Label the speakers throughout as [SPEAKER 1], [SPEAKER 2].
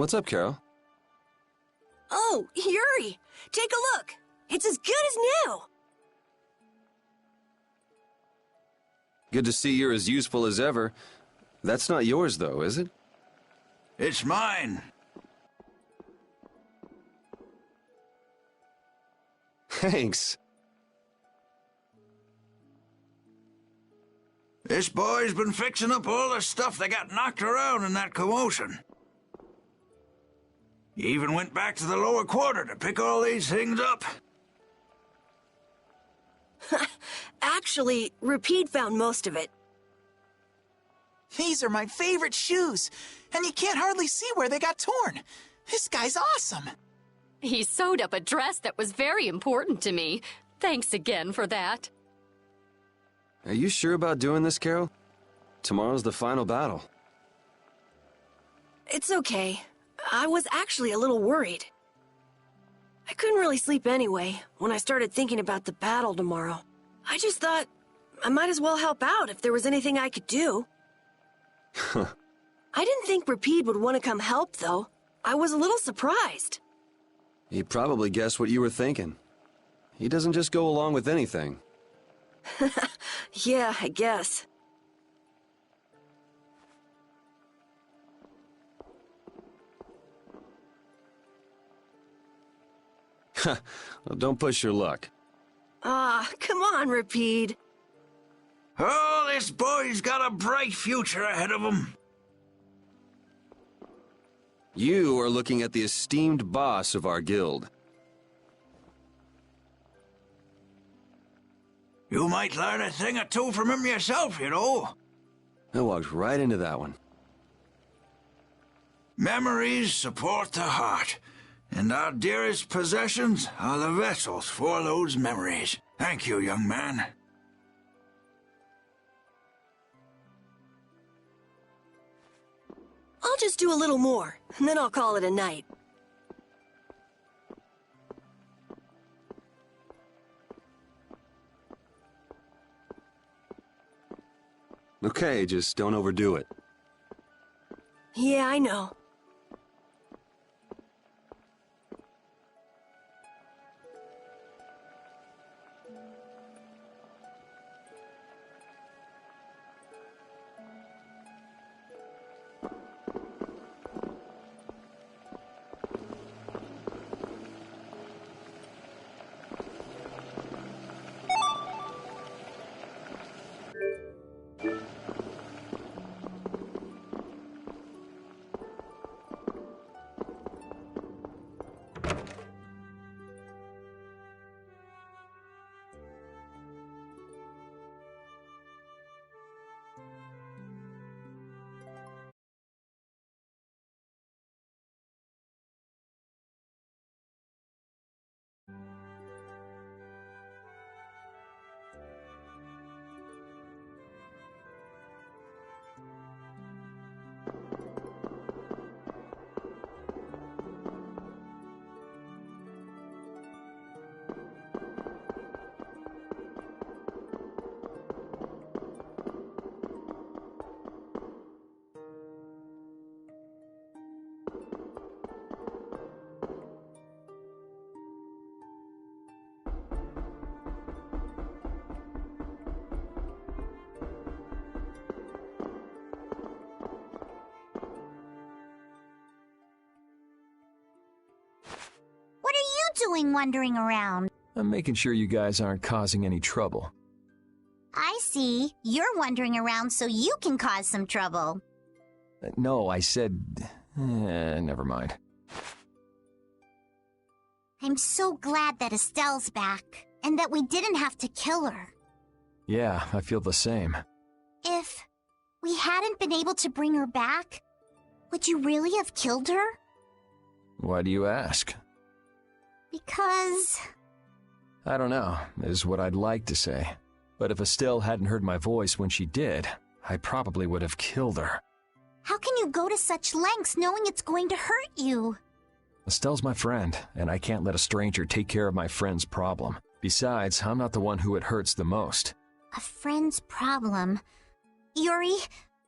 [SPEAKER 1] What's up, Carol?
[SPEAKER 2] Oh, Yuri! Take a look! It's as good as new!
[SPEAKER 1] Good to see you're as useful as ever. That's not yours, though, is it?
[SPEAKER 3] It's mine.
[SPEAKER 1] Thanks.
[SPEAKER 3] This boy's been fixing up all the stuff that got knocked around in that commotion. He even went back to the lower quarter to pick all these things up.
[SPEAKER 2] Actually, Rapide found most of it.
[SPEAKER 4] These are my favorite shoes, and you can't hardly see where they got torn. This guy's awesome.
[SPEAKER 5] He sewed up a dress that was very important to me. Thanks again for that.
[SPEAKER 1] Are you sure about doing this, Carol? Tomorrow's the final battle.
[SPEAKER 2] It's okay. I was actually a little worried. I couldn't really sleep anyway when I started thinking about the battle tomorrow. I just thought I might as well help out if there was anything I could do. I didn't think Rapide would want to come help, though. I was a little surprised.
[SPEAKER 1] He probably guessed what you were thinking. He doesn't just go along with anything.
[SPEAKER 2] Yeah, I guess.
[SPEAKER 1] Well, don't push your luck.
[SPEAKER 2] Ah, come on, Rapide.
[SPEAKER 3] Oh, this boy's got a bright future ahead of him.
[SPEAKER 1] You are looking at the esteemed boss of our guild.
[SPEAKER 3] You might learn a thing or two from him yourself, you know.
[SPEAKER 1] I walked right into that one.
[SPEAKER 3] Memories support the heart, and our dearest possessions are the vessels for those memories. Thank you, young man.
[SPEAKER 2] I'll just do a little more, and then I'll call it a night.
[SPEAKER 1] Okay, just don't overdo it.
[SPEAKER 2] Yeah, I know.
[SPEAKER 6] What are you doing wandering around?
[SPEAKER 7] I'm making sure you guys aren't causing any trouble.
[SPEAKER 6] I see. You're wandering around so you can cause some trouble.
[SPEAKER 7] No, I said... never mind.
[SPEAKER 6] I'm so glad that Estelle's back, and that we didn't have to kill her.
[SPEAKER 7] Yeah, I feel the same.
[SPEAKER 6] If we hadn't been able to bring her back, would you really have killed her?
[SPEAKER 7] Why do you ask?
[SPEAKER 6] Because...
[SPEAKER 7] I don't know, is what I'd like to say. But if Estelle hadn't heard my voice when she did, I probably would have killed her.
[SPEAKER 6] How can you go to such lengths knowing it's going to hurt you?
[SPEAKER 7] Estelle's my friend, and I can't let a stranger take care of my friend's problem. Besides, I'm not the one who it hurts the most.
[SPEAKER 6] A friend's problem? Yuri,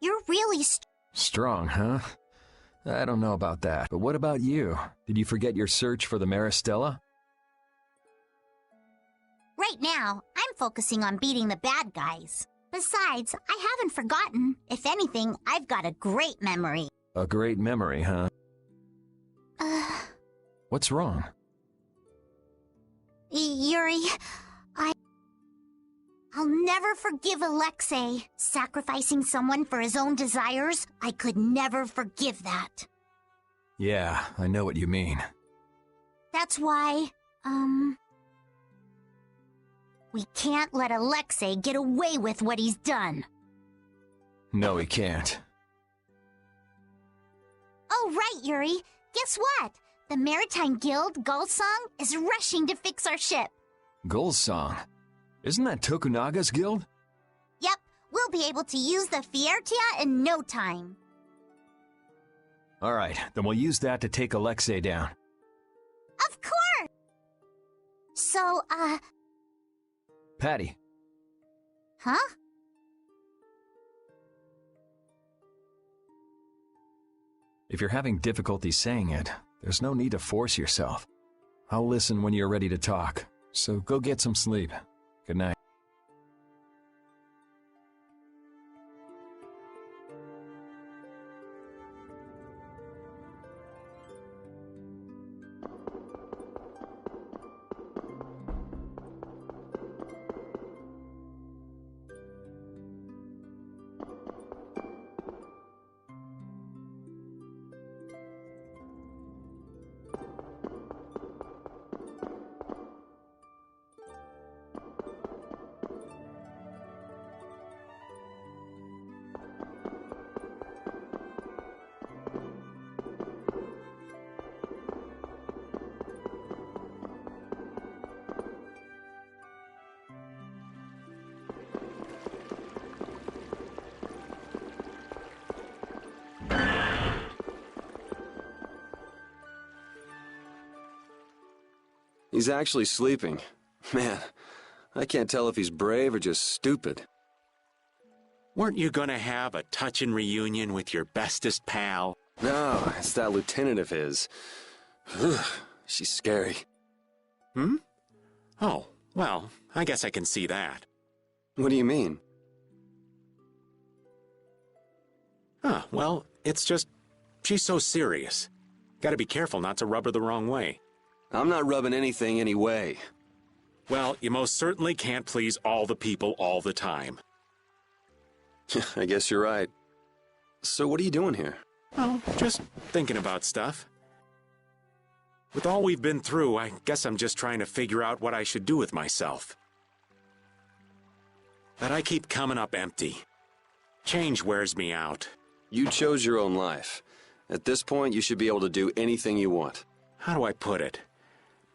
[SPEAKER 6] you're really
[SPEAKER 7] strong, huh? I don't know about that, but what about you? Did you forget your search for the Maristella?
[SPEAKER 6] Right now, I'm focusing on beating the bad guys. Besides, I haven't forgotten. If anything, I've got a great memory.
[SPEAKER 7] A great memory, huh? What's wrong?
[SPEAKER 6] Yuri, I'll never forgive Alexei. Sacrificing someone for his own desires, I could never forgive that.
[SPEAKER 7] Yeah, I know what you mean.
[SPEAKER 6] That's why, we can't let Alexei get away with what he's done.
[SPEAKER 7] No, he can't.
[SPEAKER 6] Oh, right, Yuri. Guess what? The Maritime Guild, Gullsong, is rushing to fix our ship.
[SPEAKER 7] Gullsong? Isn't that Tokunaga's guild?
[SPEAKER 6] Yep, we'll be able to use the Fiertia in no time.
[SPEAKER 7] Alright, then we'll use that to take Alexei down.
[SPEAKER 6] Of course! So,
[SPEAKER 7] Patty,
[SPEAKER 6] huh?
[SPEAKER 7] if you're having difficulty saying it, there's no need to force yourself. I'll listen when you're ready to talk, so go get some sleep. Good night.
[SPEAKER 1] He's actually sleeping. Man, I can't tell if he's brave or just stupid.
[SPEAKER 8] Weren't you gonna have a touching reunion with your bestest pal?
[SPEAKER 1] No, it's that lieutenant of his. She's scary.
[SPEAKER 8] Hmm? Oh, well, I guess I can see that.
[SPEAKER 1] What do you mean?
[SPEAKER 8] Well, it's just, she's so serious. Gotta be careful not to rub her the wrong way.
[SPEAKER 1] I'm not rubbing anything any way.
[SPEAKER 8] Well, you most certainly can't please all the people all the time.
[SPEAKER 1] I guess you're right. So what are you doing here?
[SPEAKER 8] Well, just thinking about stuff. With all we've been through, I guess I'm just trying to figure out what I should do with myself. But I keep coming up empty. Change wears me out.
[SPEAKER 1] You chose your own life. At this point, you should be able to do anything you want.
[SPEAKER 8] How do I put it?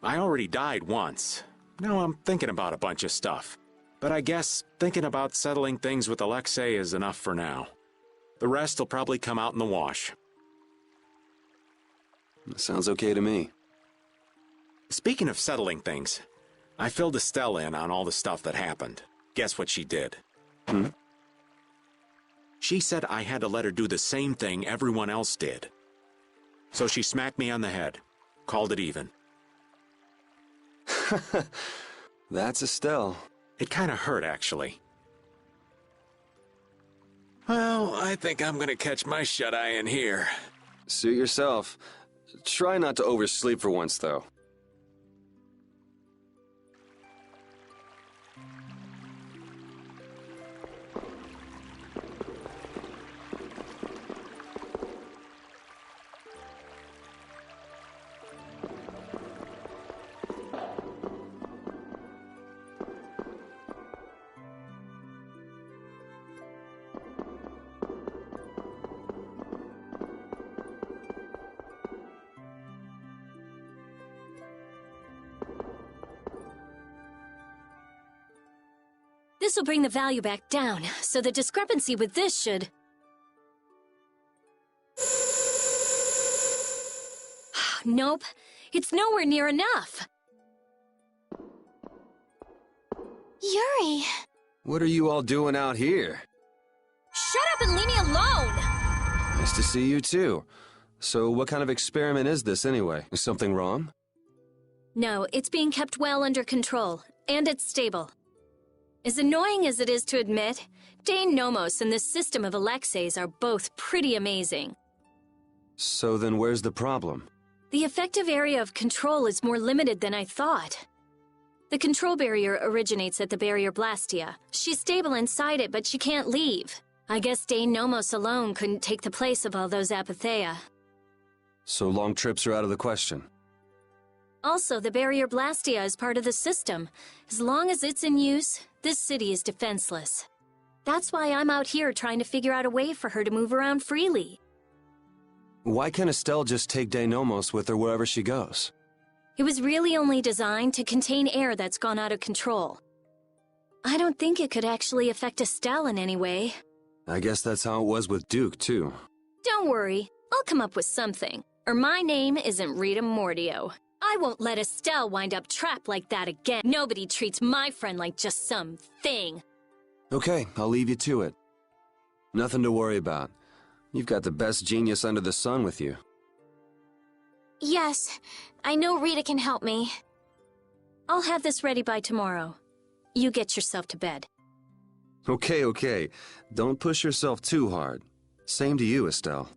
[SPEAKER 8] I already died once. Now I'm thinking about a bunch of stuff. But I guess thinking about settling things with Alexei is enough for now. The rest will probably come out in the wash.
[SPEAKER 1] Sounds okay to me.
[SPEAKER 8] Speaking of settling things, I filled Estelle in on all the stuff that happened. Guess what she did? She said I had to let her do the same thing everyone else did. So she smacked me on the head. Called it even.
[SPEAKER 1] That's Estelle.
[SPEAKER 8] It kind of hurt, actually. Well, I think I'm gonna catch my shut-eye in here.
[SPEAKER 1] Suit yourself. Try not to oversleep for once, though.
[SPEAKER 2] This will bring the value back down, so the discrepancy with this should... Nope, it's nowhere near enough.
[SPEAKER 6] Yuri!
[SPEAKER 1] What are you all doing out here?
[SPEAKER 2] Shut up and leave me alone!
[SPEAKER 1] Nice to see you, too. So what kind of experiment is this anyway? Is something wrong?
[SPEAKER 9] No, it's being kept well under control, and it's stable. As annoying as it is to admit, Dane Nomos and this system of Alexei's are both pretty amazing.
[SPEAKER 1] So then where's the problem?
[SPEAKER 9] The effective area of control is more limited than I thought. The control barrier originates at the barrier Blastia. She's stable inside it, but she can't leave. I guess Dane Nomos alone couldn't take the place of all those Apatheia.
[SPEAKER 1] So long trips are out of the question.
[SPEAKER 9] Also, the barrier Blastia is part of the system. As long as it's in use, this city is defenseless. That's why I'm out here trying to figure out a way for her to move around freely.
[SPEAKER 1] Why can't Estelle just take Deinomos with her wherever she goes?
[SPEAKER 9] It was really only designed to contain air that's gone out of control. I don't think it could actually affect Estelle in any way.
[SPEAKER 1] I guess that's how it was with Duke, too.
[SPEAKER 9] Don't worry, I'll come up with something. Or my name isn't Rita Mordio. I won't let Estelle wind up trapped like that again. Nobody treats my friend like just some thing.
[SPEAKER 1] Okay, I'll leave you to it. Nothing to worry about. You've got the best genius under the sun with you.
[SPEAKER 9] Yes, I know Rita can help me. I'll have this ready by tomorrow. You get yourself to bed.
[SPEAKER 1] Okay. Don't push yourself too hard. Same to you, Estelle.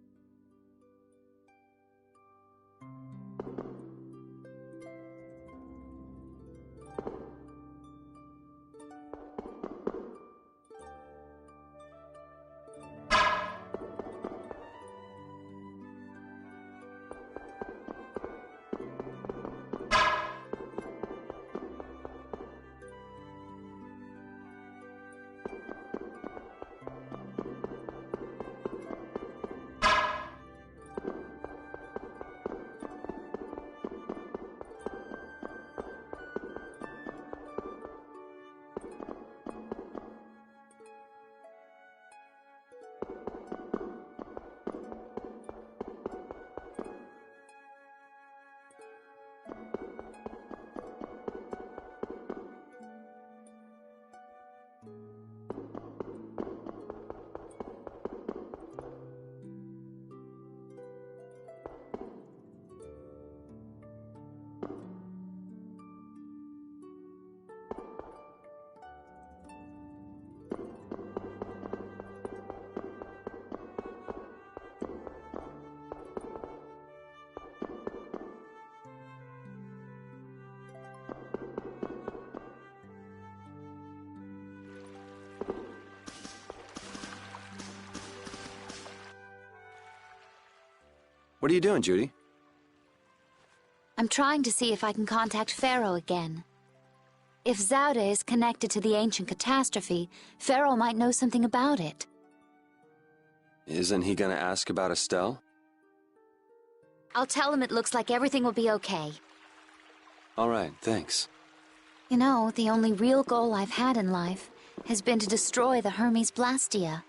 [SPEAKER 1] What are you doing, Judy?
[SPEAKER 10] I'm trying to see if I can contact Pharaoh again. If Zauda is connected to the ancient catastrophe, Pharaoh might know something about it.
[SPEAKER 1] Isn't he gonna ask about Estelle?
[SPEAKER 10] I'll tell him it looks like everything will be okay.
[SPEAKER 1] All right, thanks.
[SPEAKER 10] You know, the only real goal I've had in life has been to destroy the Hermes Blastia.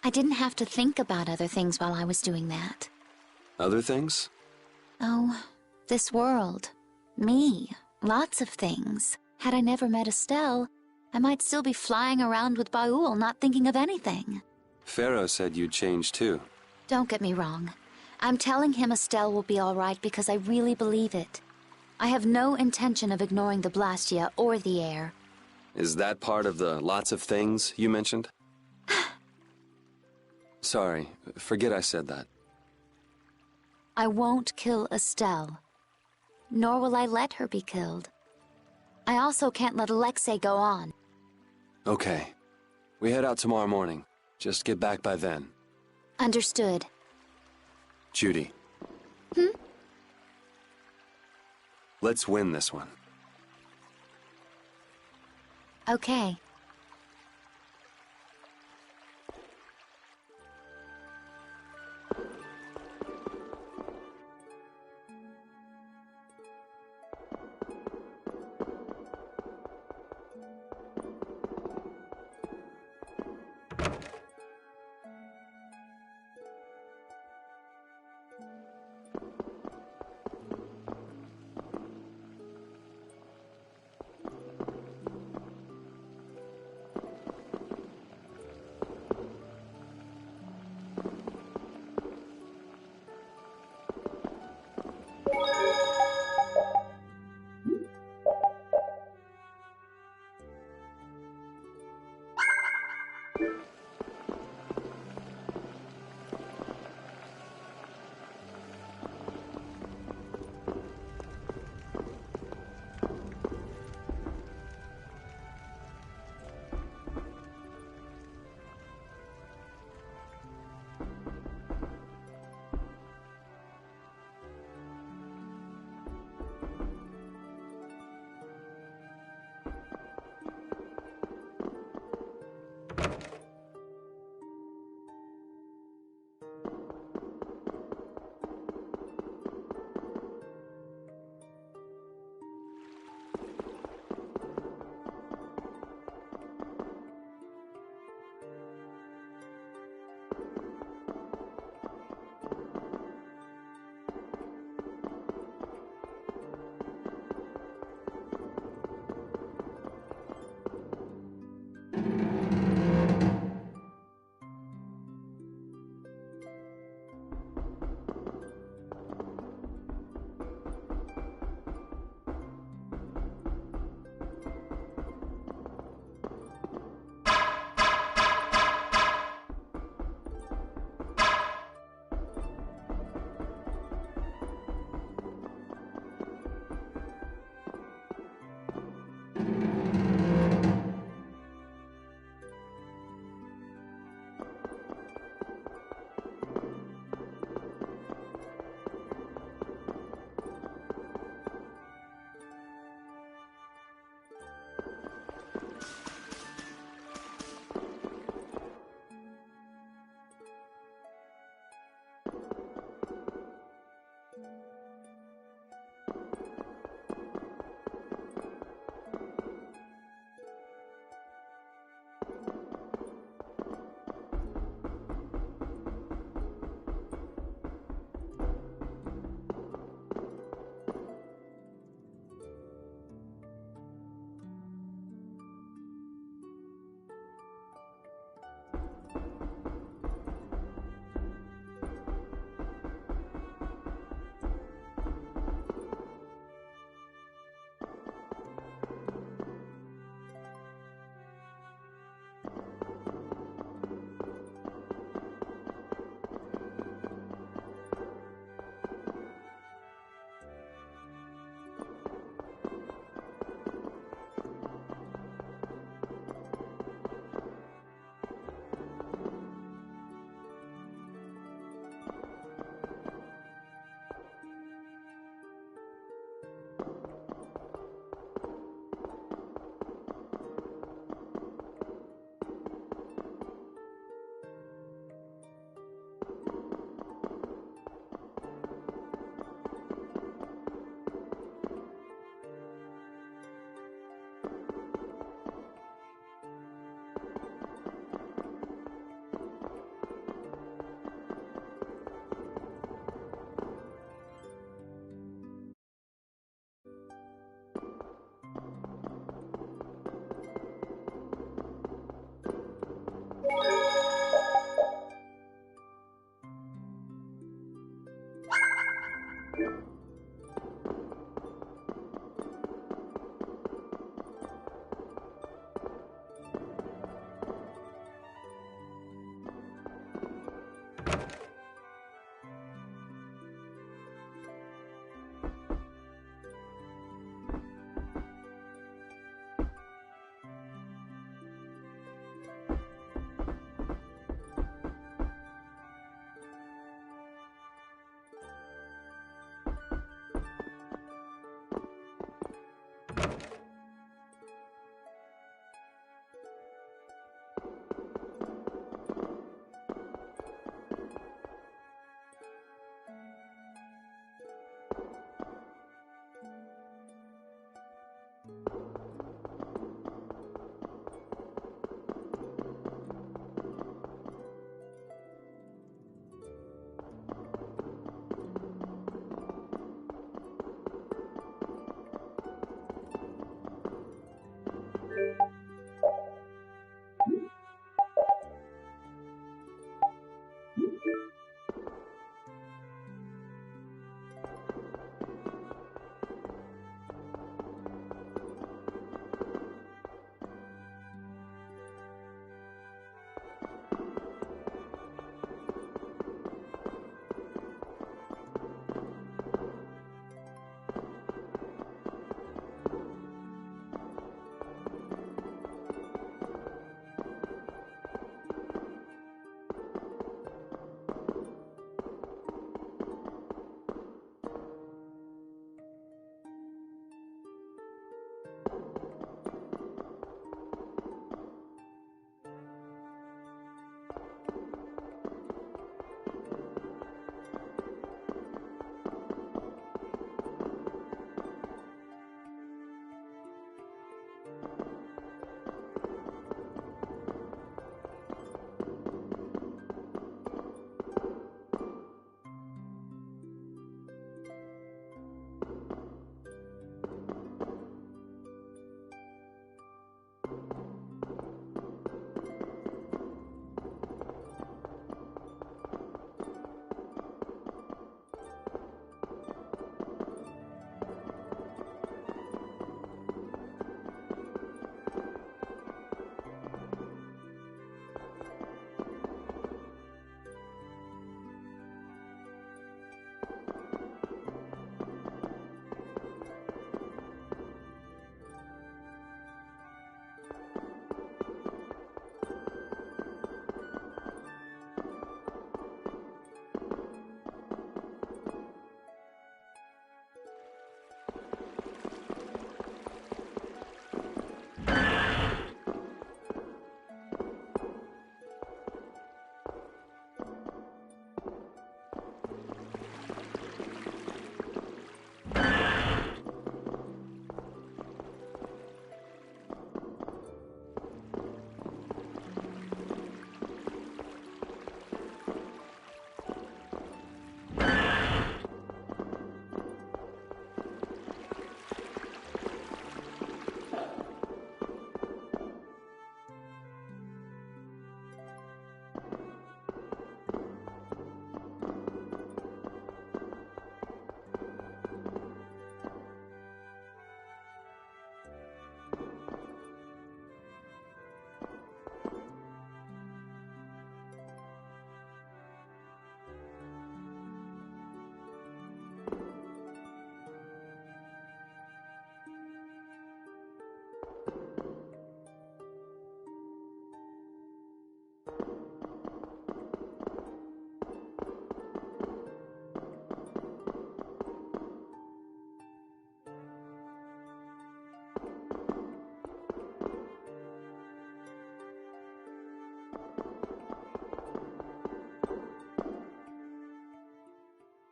[SPEAKER 10] I didn't have to think about other things while I was doing that.
[SPEAKER 1] Other things?
[SPEAKER 10] Oh, this world. Me. Lots of things. Had I never met Estelle, I might still be flying around with Baul, not thinking of anything.
[SPEAKER 1] Pharaoh said you'd change too.
[SPEAKER 10] Don't get me wrong. I'm telling him Estelle will be all right because I really believe it. I have no intention of ignoring the Blastia or the air.
[SPEAKER 1] Is that part of the lots of things you mentioned? Sorry, forget I said that.
[SPEAKER 10] I won't kill Estelle. Nor will I let her be killed. I also can't let Alexei go on.
[SPEAKER 1] Okay. We head out tomorrow morning. Just get back by then.
[SPEAKER 10] Understood.
[SPEAKER 1] Judy. Let's win this one.
[SPEAKER 10] Okay.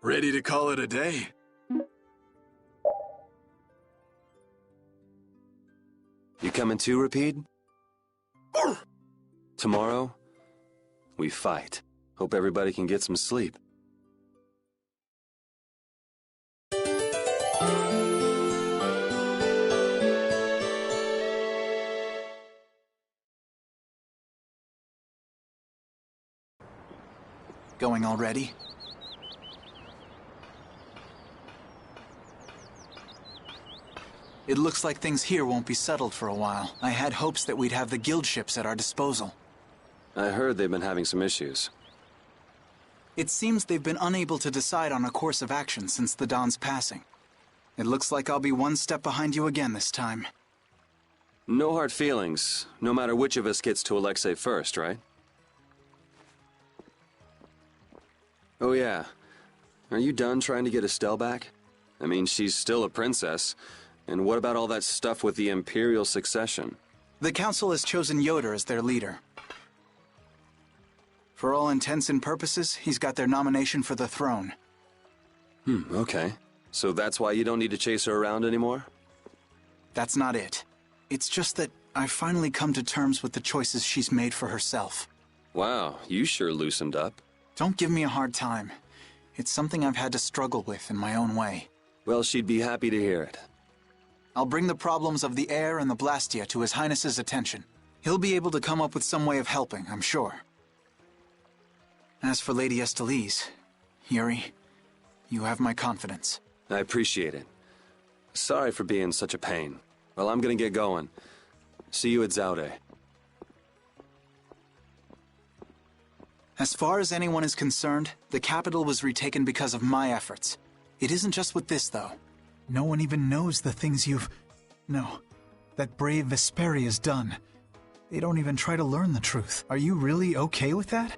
[SPEAKER 11] Ready to call it a day?
[SPEAKER 1] You coming too, Rapide? Tomorrow, we fight. Hope everybody can get some sleep.
[SPEAKER 4] Going already? It looks like things here won't be settled for a while. I had hopes that we'd have the guild ships at our disposal.
[SPEAKER 1] I heard they've been having some issues.
[SPEAKER 4] It seems they've been unable to decide on a course of action since the Don's passing. It looks like I'll be one step behind you again this time.
[SPEAKER 1] No hard feelings, no matter which of us gets to Alexei first, right? Oh yeah. Are you done trying to get Estelle back? I mean, she's still a princess. And what about all that stuff with the Imperial succession?
[SPEAKER 4] The Council has chosen Yoder as their leader. For all intents and purposes, he's got their nomination for the throne.
[SPEAKER 1] Okay. So that's why you don't need to chase her around anymore?
[SPEAKER 4] That's not it. It's just that I've finally come to terms with the choices she's made for herself.
[SPEAKER 1] Wow, you sure loosened up.
[SPEAKER 4] Don't give me a hard time. It's something I've had to struggle with in my own way.
[SPEAKER 1] Well, she'd be happy to hear it.
[SPEAKER 4] I'll bring the problems of the air and the Blastia to His Highness's attention. He'll be able to come up with some way of helping, I'm sure. As for Lady Estelise, Yuri, you have my confidence.
[SPEAKER 1] I appreciate it. Sorry for being such a pain. Well, I'm gonna get going. See you at Zaude.
[SPEAKER 4] As far as anyone is concerned, the capital was retaken because of my efforts. It isn't just with this, though.
[SPEAKER 12] No one even knows the things that brave Vesperia's done. They don't even try to learn the truth. Are you really okay with that?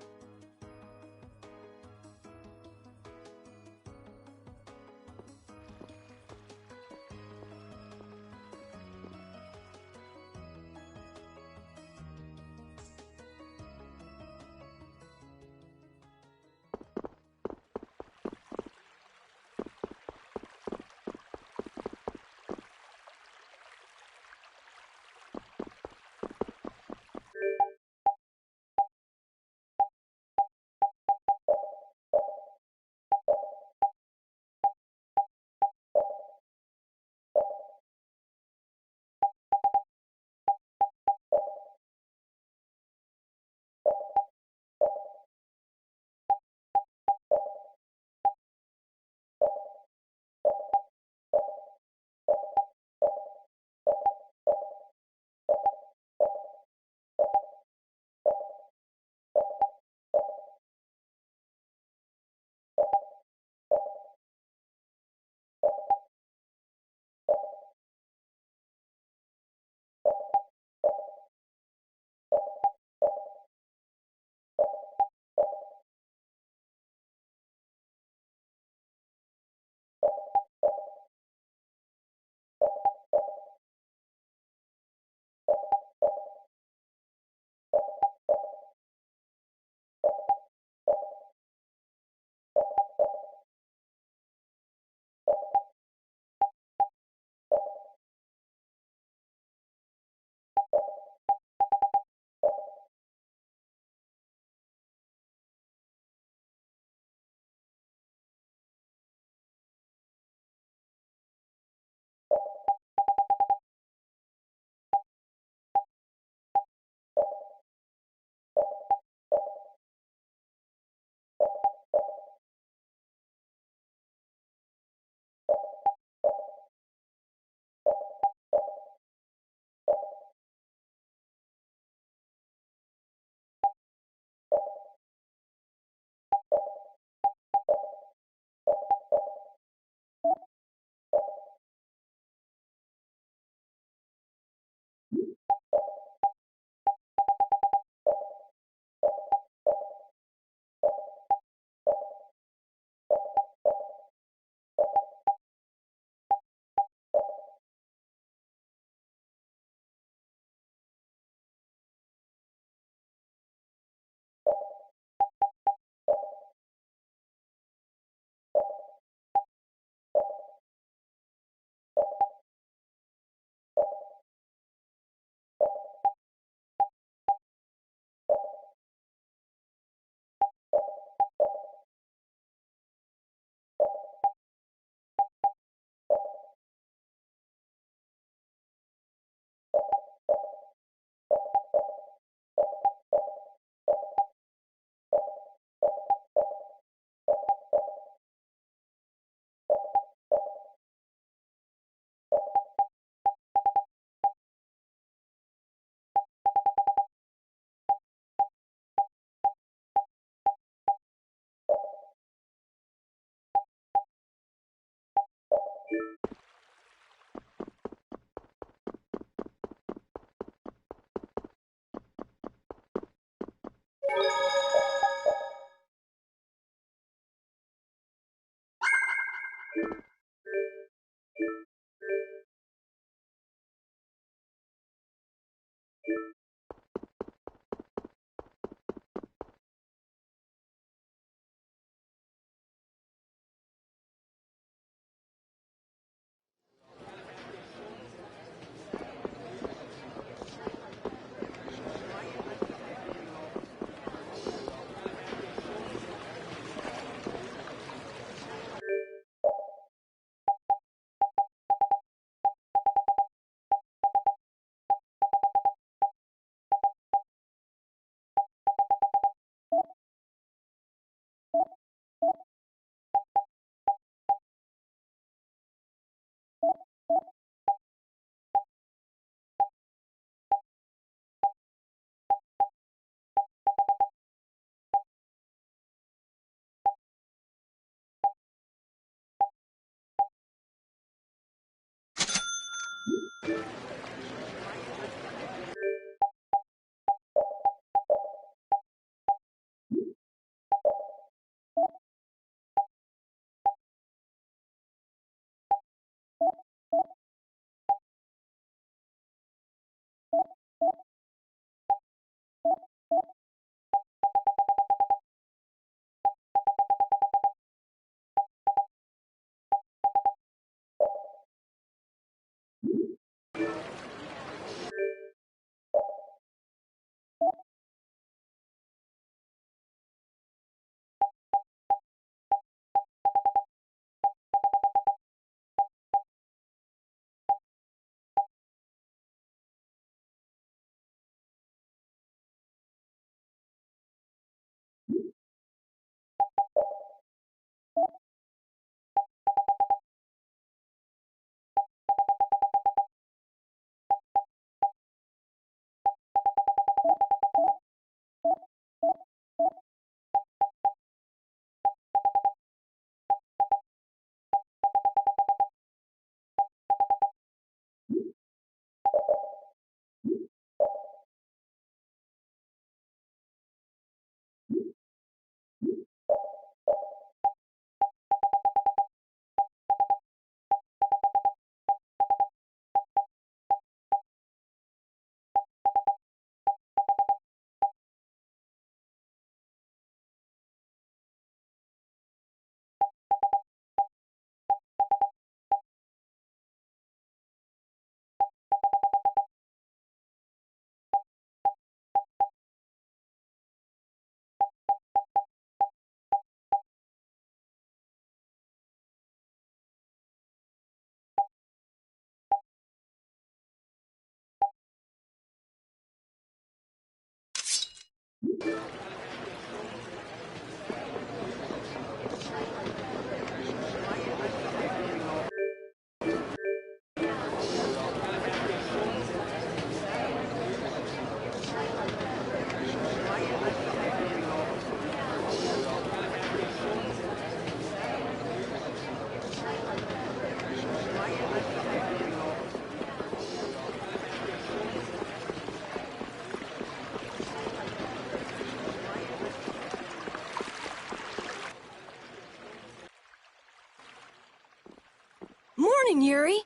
[SPEAKER 2] Morning, Yuri.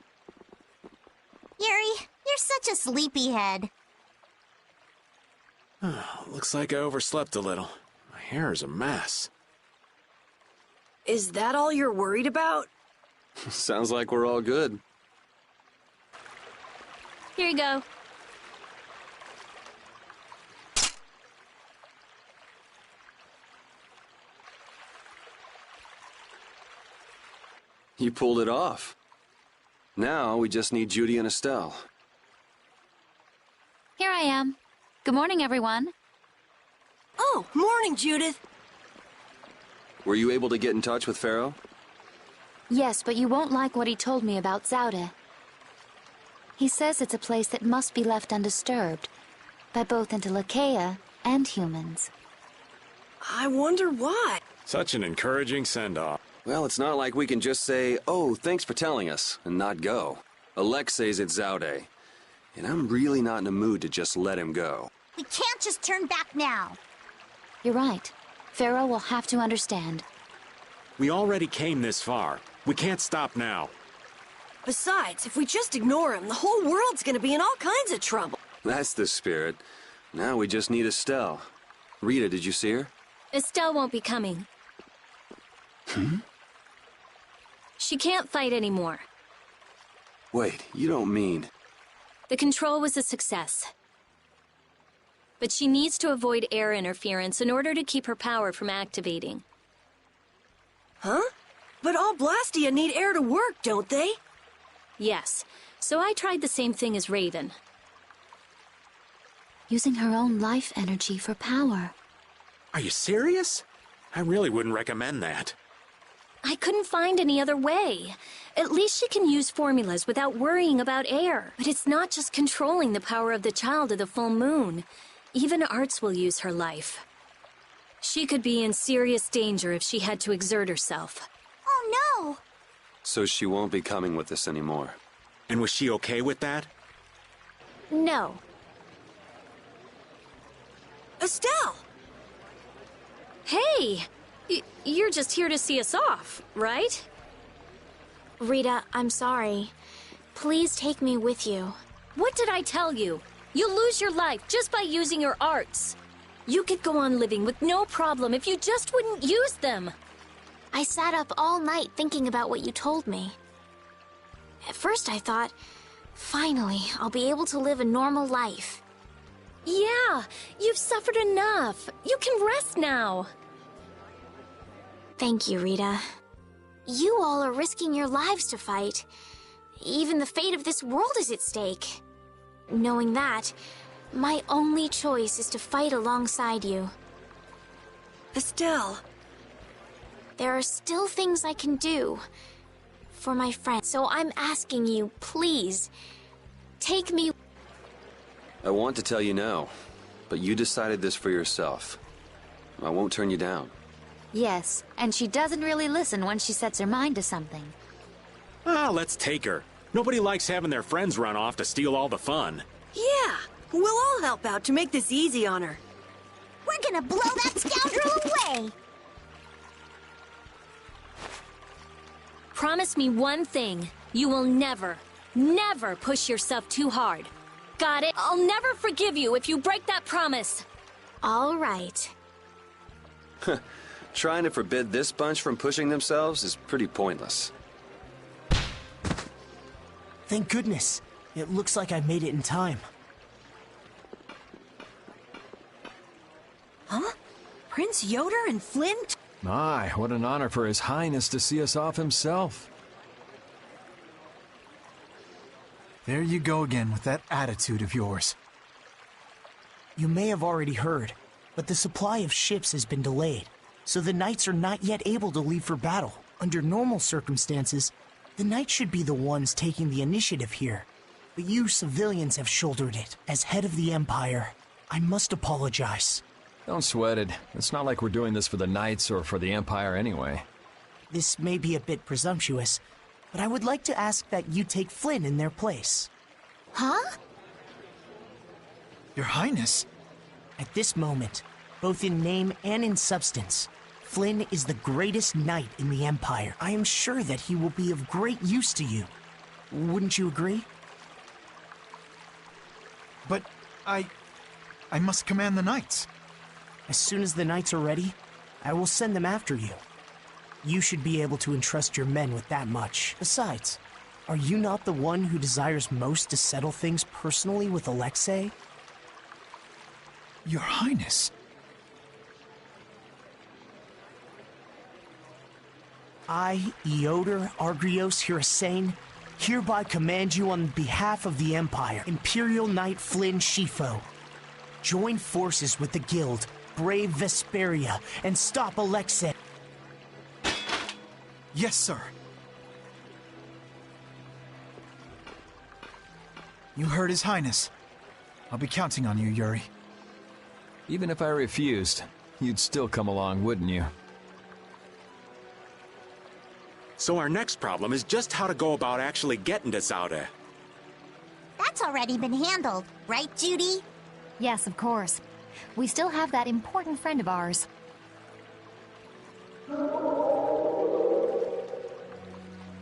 [SPEAKER 6] Yuri, you're such a sleepyhead.
[SPEAKER 8] Looks like I overslept a little. My hair is a mess.
[SPEAKER 2] Is that all you're worried about?
[SPEAKER 1] Sounds like we're all good.
[SPEAKER 9] Here you go.
[SPEAKER 1] You pulled it off. Now we just need Judy and Estelle.
[SPEAKER 10] Here I am. Good morning, everyone.
[SPEAKER 2] Oh, morning, Judith.
[SPEAKER 1] Were you able to get in touch with Pharaoh?
[SPEAKER 10] Yes, but you won't like what he told me about Zaude. He says it's a place that must be left undisturbed by both Interleuchea and humans.
[SPEAKER 2] I wonder why.
[SPEAKER 8] Such an encouraging send-off.
[SPEAKER 1] Well, it's not like we can just say, "Oh, thanks for telling us," and not go. Alexei's at Zaude, and I'm really not in a mood to just let him go.
[SPEAKER 6] We can't just turn back now.
[SPEAKER 10] You're right. Pharaoh will have to understand.
[SPEAKER 8] We already came this far. We can't stop now.
[SPEAKER 2] Besides, if we just ignore him, the whole world's gonna be in all kinds of trouble.
[SPEAKER 1] That's the spirit. Now we just need Estelle. Rita, did you see her?
[SPEAKER 9] Estelle won't be coming. She can't fight anymore.
[SPEAKER 1] Wait, you don't mean...
[SPEAKER 9] The control was a success. But she needs to avoid air interference in order to keep her power from activating.
[SPEAKER 2] Huh? But all Blastia need air to work, don't they?
[SPEAKER 9] Yes. So I tried the same thing as Raven.
[SPEAKER 10] Using her own life energy for power.
[SPEAKER 8] Are you serious? I really wouldn't recommend that.
[SPEAKER 9] I couldn't find any other way. At least she can use formulas without worrying about air. But it's not just controlling the power of the child of the full moon. Even Arts will use her life. She could be in serious danger if she had to exert herself.
[SPEAKER 6] Oh, no!
[SPEAKER 1] So she won't be coming with us anymore.
[SPEAKER 8] And was she okay with that?
[SPEAKER 9] No.
[SPEAKER 2] Estelle!
[SPEAKER 9] Hey! You're just here to see us off, right?
[SPEAKER 13] Rita, I'm sorry. Please take me with you.
[SPEAKER 9] What did I tell you? You'll lose your life just by using your arts. You could go on living with no problem if you just wouldn't use them.
[SPEAKER 13] I sat up all night thinking about what you told me. At first I thought, finally, I'll be able to live a normal life.
[SPEAKER 9] Yeah, you've suffered enough. You can rest now.
[SPEAKER 13] Thank you, Rita. You all are risking your lives to fight. Even the fate of this world is at stake. Knowing that, my only choice is to fight alongside you.
[SPEAKER 2] Estelle.
[SPEAKER 13] There are still things I can do for my friends, so I'm asking you, please, take me.
[SPEAKER 1] I want to tell you no, but you decided this for yourself. I won't turn you down.
[SPEAKER 10] Yes, and she doesn't really listen when she sets her mind to something.
[SPEAKER 8] Ah, let's take her. Nobody likes having their friends run off to steal all the fun.
[SPEAKER 2] Yeah, we'll all help out to make this easy on her.
[SPEAKER 6] We're gonna blow that scoundrel away!
[SPEAKER 9] Promise me one thing. You will never, never push yourself too hard. Got it? I'll never forgive you if you break that promise.
[SPEAKER 13] All right.
[SPEAKER 1] Trying to forbid this bunch from pushing themselves is pretty pointless.
[SPEAKER 14] Thank goodness. It looks like I made it in time.
[SPEAKER 2] Huh? Prince Yoder and Flint?
[SPEAKER 7] My, what an honor for His Highness to see us off himself.
[SPEAKER 12] There you go again with that attitude of yours.
[SPEAKER 14] You may have already heard, but the supply of ships has been delayed, so the knights are not yet able to leave for battle. Under normal circumstances, the knights should be the ones taking the initiative here. But you civilians have shouldered it. As head of the Empire, I must apologize.
[SPEAKER 7] Don't sweat it. It's not like we're doing this for the Knights or for the Empire anyway.
[SPEAKER 14] This may be a bit presumptuous, but I would like to ask that you take Flynn in their place.
[SPEAKER 6] Huh?
[SPEAKER 12] Your Highness?
[SPEAKER 14] At this moment, both in name and in substance, Flynn is the greatest knight in the Empire. I am sure that he will be of great use to you. Wouldn't you agree?
[SPEAKER 12] But I must command the knights.
[SPEAKER 14] As soon as the knights are ready, I will send them after you. You should be able to entrust your men with that much. Besides, are you not the one who desires most to settle things personally with Alexei?
[SPEAKER 12] Your Highness.
[SPEAKER 14] I, Eoder Argrios Hirasain, hereby command you on behalf of the Empire, Imperial Knight Flynn Shifo. Join forces with the Guild, brave Vesperia, and stop Alexei.
[SPEAKER 12] Yes, sir. You heard His Highness. I'll be counting on you, Yuri.
[SPEAKER 7] Even if I refused, you'd still come along, wouldn't you?
[SPEAKER 8] So our next problem is just how to go about actually getting to Zaude.
[SPEAKER 6] That's already been handled, right, Judy?
[SPEAKER 10] Yes, of course. We still have that important friend of ours.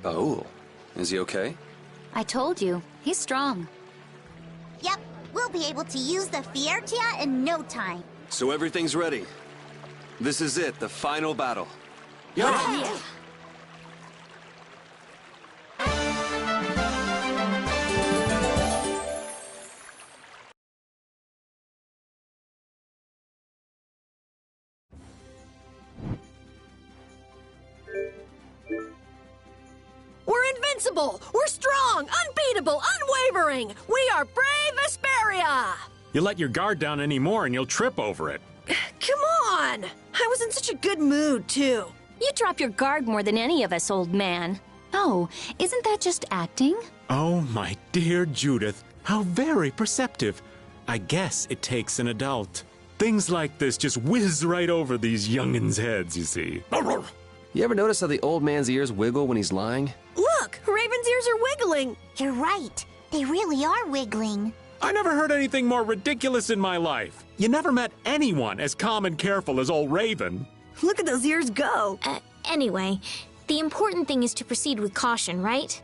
[SPEAKER 1] Baul, is he okay?
[SPEAKER 10] I told you, he's strong.
[SPEAKER 6] Yep, we'll be able to use the Fiertia in no time.
[SPEAKER 1] So everything's ready. This is it, the final battle.
[SPEAKER 2] Yeah. We're invincible! We're strong! Unbeatable! Unwavering! We are brave Vesperia!
[SPEAKER 8] You let your guard down anymore and you'll trip over it.
[SPEAKER 2] Come on! I was in such a good mood, too.
[SPEAKER 9] You drop your guard more than any of us, old man.
[SPEAKER 10] Oh, isn't that just acting?
[SPEAKER 8] Oh, my dear Judith, how very perceptive. I guess it takes an adult. Things like this just whiz right over these young'uns' heads, you see.
[SPEAKER 1] You ever notice how the old man's ears wiggle when he's lying?
[SPEAKER 2] Look! Raven's ears are wiggling!
[SPEAKER 6] You're right. They really are wiggling.
[SPEAKER 8] I never heard anything more ridiculous in my life. You never met anyone as calm and careful as old Raven.
[SPEAKER 2] Look at those ears go.
[SPEAKER 13] Anyway, the important thing is to proceed with caution, right?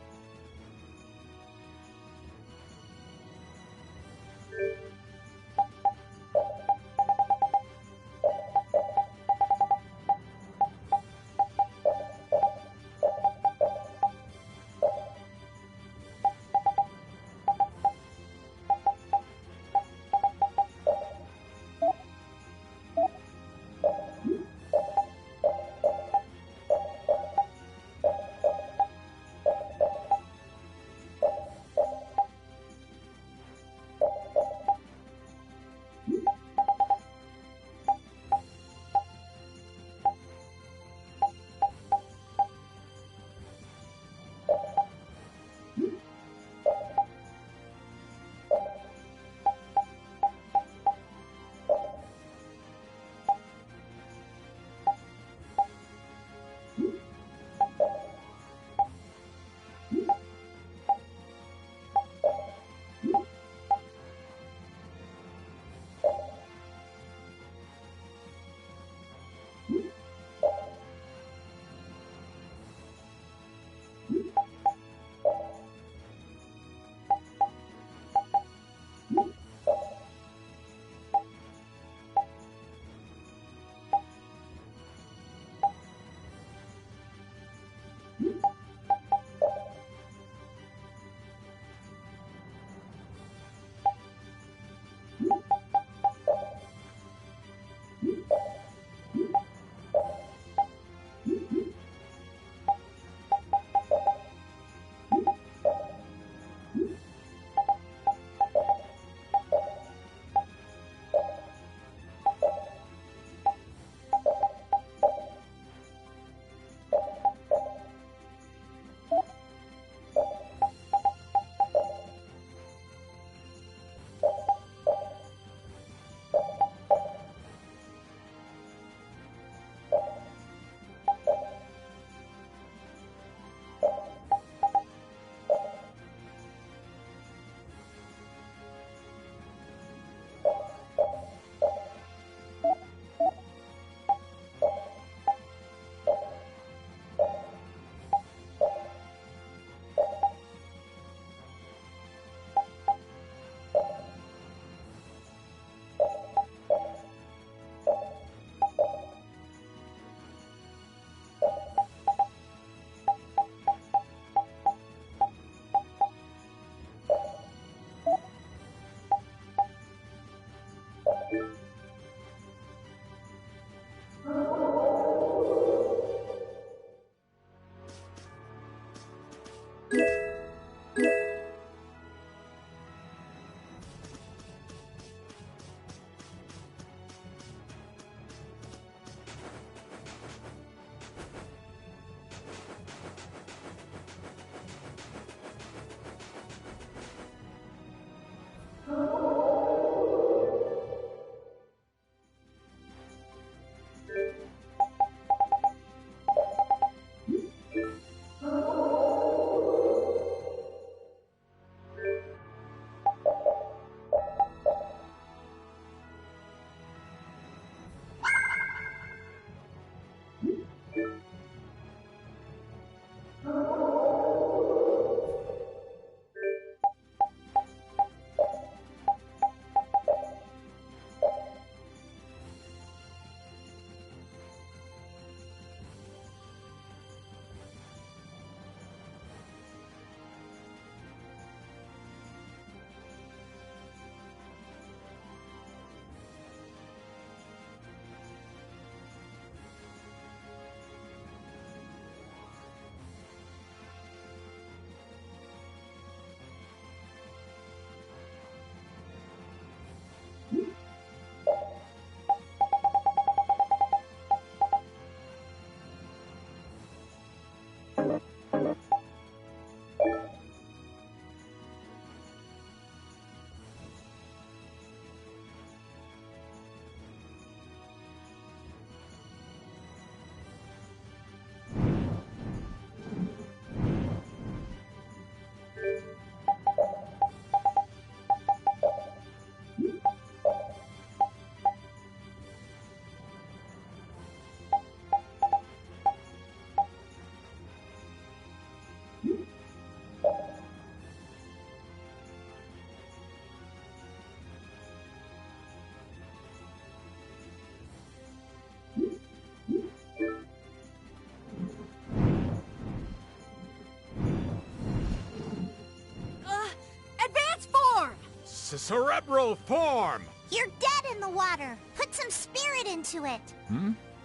[SPEAKER 15] It's a cerebral form!
[SPEAKER 6] You're dead in the water. Put some spirit into it.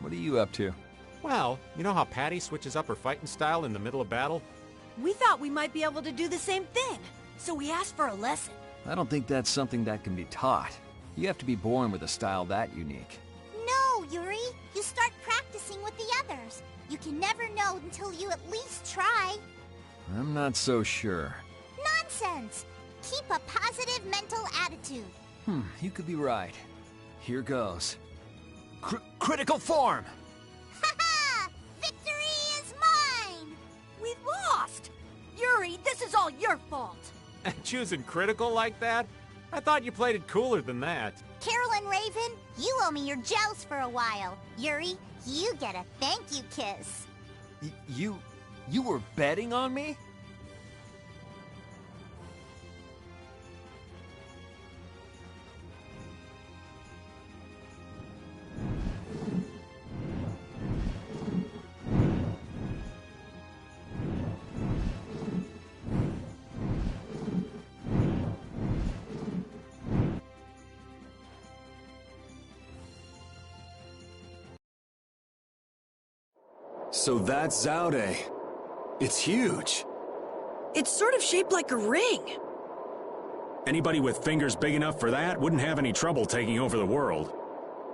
[SPEAKER 7] What are you up to?
[SPEAKER 8] Well, you know how Patty switches up her fighting style in the middle of battle?
[SPEAKER 2] We thought we might be able to do the same thing, so we asked for a lesson.
[SPEAKER 7] I don't think that's something that can be taught. You have to be born with a style that unique.
[SPEAKER 6] No, Yuri. You start practicing with the others. You can never know until you at least try.
[SPEAKER 7] I'm not so sure.
[SPEAKER 6] Nonsense! Keep a positive mental attitude.
[SPEAKER 7] You could be right. Here goes. Critical form!
[SPEAKER 6] Ha-ha! Victory is mine!
[SPEAKER 2] We lost! Yuri, this is all your fault.
[SPEAKER 8] Choosing critical like that? I thought you played it cooler than that.
[SPEAKER 6] Carolyn Raven, you owe me your gels for a while. Yuri, you get a thank you kiss.
[SPEAKER 7] You were betting on me?
[SPEAKER 1] So that's Zaude. It's huge.
[SPEAKER 2] It's sort of shaped like a ring.
[SPEAKER 8] Anybody with fingers big enough for that wouldn't have any trouble taking over the world.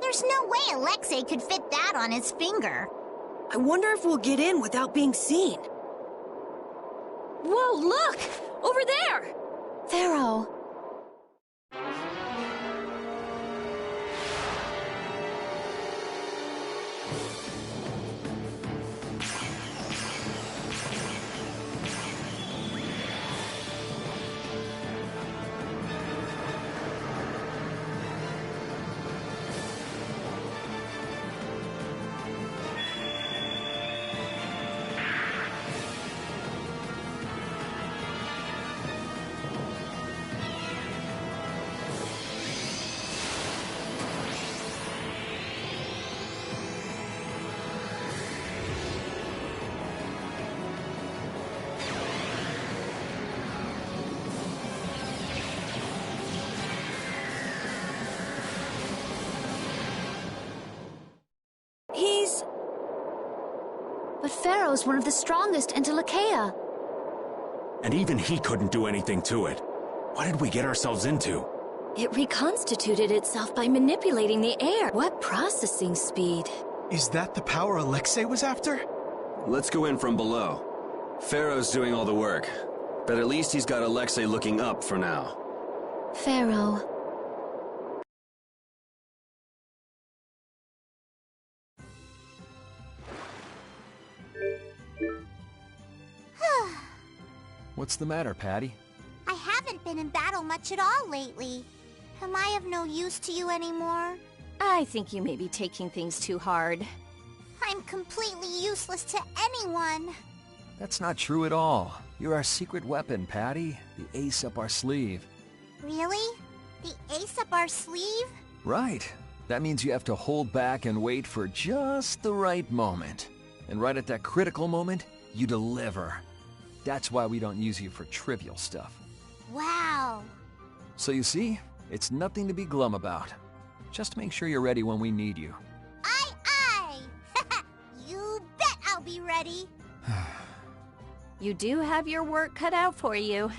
[SPEAKER 6] There's no way Alexei could fit that on his finger.
[SPEAKER 2] I wonder if we'll get in without being seen.
[SPEAKER 9] Whoa, look! Over there!
[SPEAKER 10] Pharaoh. But Pharaoh's one of the strongest in Telekea.
[SPEAKER 8] And even he couldn't do anything to it. What did we get ourselves into?
[SPEAKER 9] It reconstituted itself by manipulating the air. What processing speed?
[SPEAKER 12] Is that the power Alexei was after?
[SPEAKER 1] Let's go in from below. Pharaoh's doing all the work, but at least he's got Alexei looking up for now.
[SPEAKER 10] Pharaoh.
[SPEAKER 7] What's the matter, Patty?
[SPEAKER 6] I haven't been in battle much at all lately. Am I of no use to you anymore?
[SPEAKER 9] I think you may be taking things too hard.
[SPEAKER 6] I'm completely useless to anyone.
[SPEAKER 7] That's not true at all. You're our secret weapon, Patty. The ace up our sleeve.
[SPEAKER 6] Really? The ace up our sleeve?
[SPEAKER 7] Right. That means you have to hold back and wait for just the right moment. And right at that critical moment, you deliver. That's why we don't use you for trivial stuff.
[SPEAKER 6] Wow.
[SPEAKER 7] So you see, it's nothing to be glum about. Just make sure you're ready when we need you.
[SPEAKER 6] Aye, aye! You bet I'll be ready.
[SPEAKER 9] You do have your work cut out for you.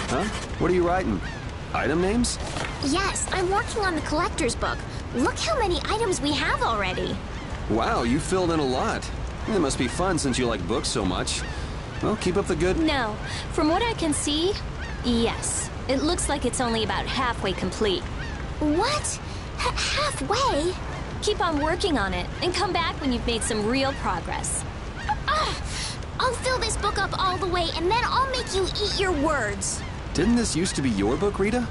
[SPEAKER 1] Huh? What are you writing? Item names?
[SPEAKER 13] Yes, I'm working on the collector's book. Look how many items we have already.
[SPEAKER 1] Wow, you filled in a lot. It must be fun since you like books so much. Well, keep up the good...
[SPEAKER 9] No. From what I can see, yes. It looks like it's only about halfway complete.
[SPEAKER 13] What? Halfway?
[SPEAKER 9] Keep on working on it, and come back when you've made some real progress.
[SPEAKER 13] I'll fill this book up all the way, and then I'll make you eat your words.
[SPEAKER 1] Didn't this used to be your book, Rita?